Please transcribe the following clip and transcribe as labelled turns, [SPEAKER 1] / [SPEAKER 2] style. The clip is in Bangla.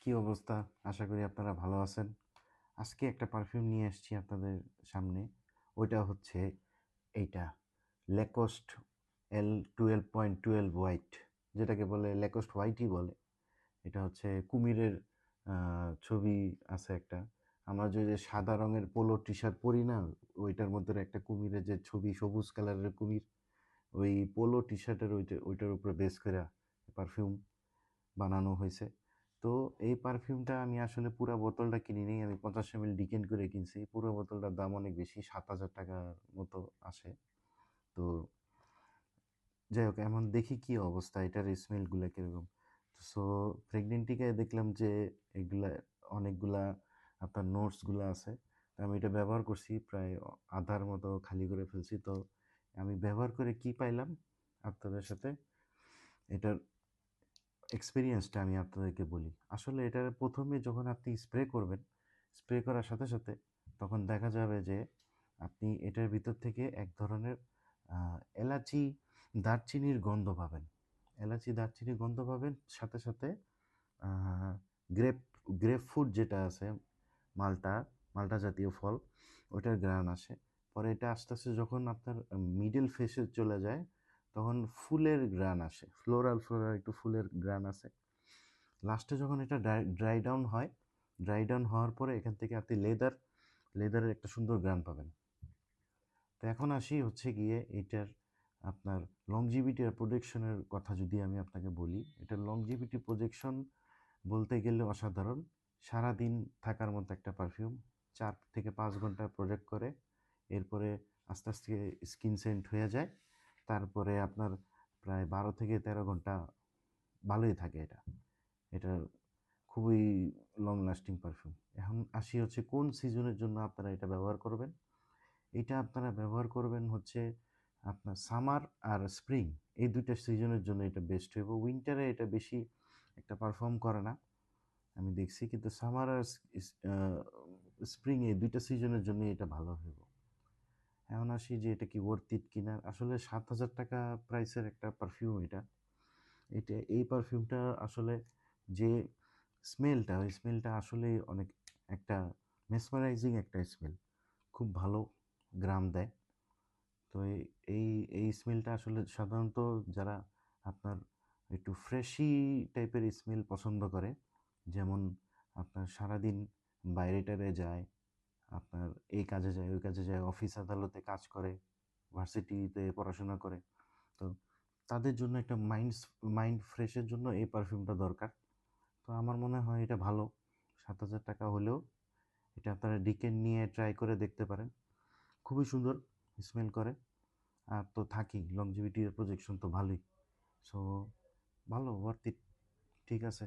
[SPEAKER 1] কি অবস্থা? আশা করি আপনারা ভালো আছেন। আজকে একটা পারফিউম নিয়ে এসেছি আপনাদের সামনে। ওইটা হচ্ছে এইটা ল্যাকোস্ট L12.12 হোয়াইট, যেটাকে বলে ল্যাকোস্ট হোয়াইটই বলে। এটা হচ্ছে কুমিরের ছবি আছে একটা। আমরা যে সাদা রঙের পোলো টি শার্ট পরি না, ওইটার মধ্যে একটা কুমিরের যে ছবি, সবুজ কালারের কুমির, ওই পোলো টি শার্টের ওইটার উপরে বেস করে পারফিউম বানানো হয়েছে। তো এই পারফিউমটা আমি আসলে পুরা বোতলটা কিনিনি, আমি 50 ml ডিকেন্ট করে কিনছি। পুরো বোতলটার দাম অনেক বেশি, 7,000 টাকার মতো আসে। তো যাই হোক, এখন দেখি কি অবস্থা, এটার স্মেলগুলো কীরকম। সো প্রেগনেন্টিকে দেখলাম যে এগুলা অনেকগুলা আপনার নোটসগুলো আছে। তো আমি এটা ব্যবহার করছি, প্রায় আধার মতো খালি করে ফেলছি। তো আমি ব্যবহার করে কি পাইলাম আপনাদের সাথে এটার এক্সপেরিয়েন্সটা আমি আপনাদেরকে বলি। আসলে এটার প্রথমে যখন আপনি স্প্রে করবেন, স্প্রে করার সাথে সাথে তখন দেখা যাবে যে আপনি এটার ভিতর থেকে এক ধরনের এলাচি দারচিনির গন্ধ পাবেন। এলাচি দারচিনির গন্ধ পাবেন, সাথে সাথে আহ, গ্রেপ গ্রেপ ফ্রুট যেটা আছে, মালটা মালটা জাতীয় ফল, ওইটার ঘ্রাণ আসে। পরে এটা আস্তে আস্তে যখন আপনার মিডল ফেসে চলে যায়, তখন ফুলের ঘ্রাণ আসে, ফ্লোরাল ফ্লোরাল একটু ফুলের ঘ্রাণ আসে। লাস্টে যখন এটা ড্রাই ডাউন হয়, ড্রাই ডাউন হওয়ার পরে এখান থেকে আপনি লেদারের একটা সুন্দর ঘ্রাণ পাবেন। তো এখন আসি হচ্ছে গিয়ে এইটার আপনার লংজিভিটি আর প্রোটেকশনের কথা যদি আমি আপনাকে বলি, এটার লংজিভিটি প্রোটেকশন বলতে গেলে অসাধারণ। সারাদিন থাকার মতো একটা পারফিউম, 4 থেকে 5 ঘন্টা প্রজেক্ট করে, এরপরে আস্তে আস্তে স্কিন সেন্ট হয়ে যায়। তারপরে আপনার প্রায় 12 থেকে 13 ঘন্টা ভালোই থাকে এটা। এটা খুবই লং লাস্টিং পারফিউম। এখন আসি হচ্ছে কোন সিজনের জন্য আপনারা এটা ব্যবহার করবেন। এটা আপনারা ব্যবহার করবেন হচ্ছে আপনার সামার আর স্প্রিং, এই দুইটা সিজনের জন্য এটা বেস্ট হইব। উইন্টারে এটা বেশি একটা পারফর্ম করে না আমি দেখছি, কিন্তু সামার আর স্প্রিং এই দুইটা সিজনের জন্য এটা ভালো হইব। এখন আসি যে এটা কি ওয়ার্থ ইট কিনা। আসলে 7,000 টাকা প্রাইসের একটা পারফিউম এটা। এই পারফিউমটা আসলে যে স্মেলটা, ওই স্মেলটা আসলেই অনেক একটা মেসমারাইজিং একটা স্মেল, খুব ভালো গ্রাম দেয়। তো এই এই স্মেলটা আসলে সাধারণত যারা আপনার একটু ফ্রেশি টাইপের স্মেল পছন্দ করে, যেমন আপনার সারাদিন বাইরে টাইরে যায়, আপনার এই কাজে যায় ওই কাজে যায়, অফিস আদালতে কাজ করে, ভার্সিটিতে পড়াশোনা করে, তো তাদের জন্য একটা মাইন্ড ফ্রেশের জন্য এই পারফিউমটা দরকার। তো আমার মনে হয় এটা ভালো। 7,000 টাকা হলেও এটা আপনারা ডিকেন নিয়ে ট্রাই করে দেখতে পারেন। খুবই সুন্দর স্মেল করে, আর তো থাকি লংজিভিটি প্রজেকশন তো ভালোই। সো ভালো, ওয়ার্থ ইট। ঠিক আছে।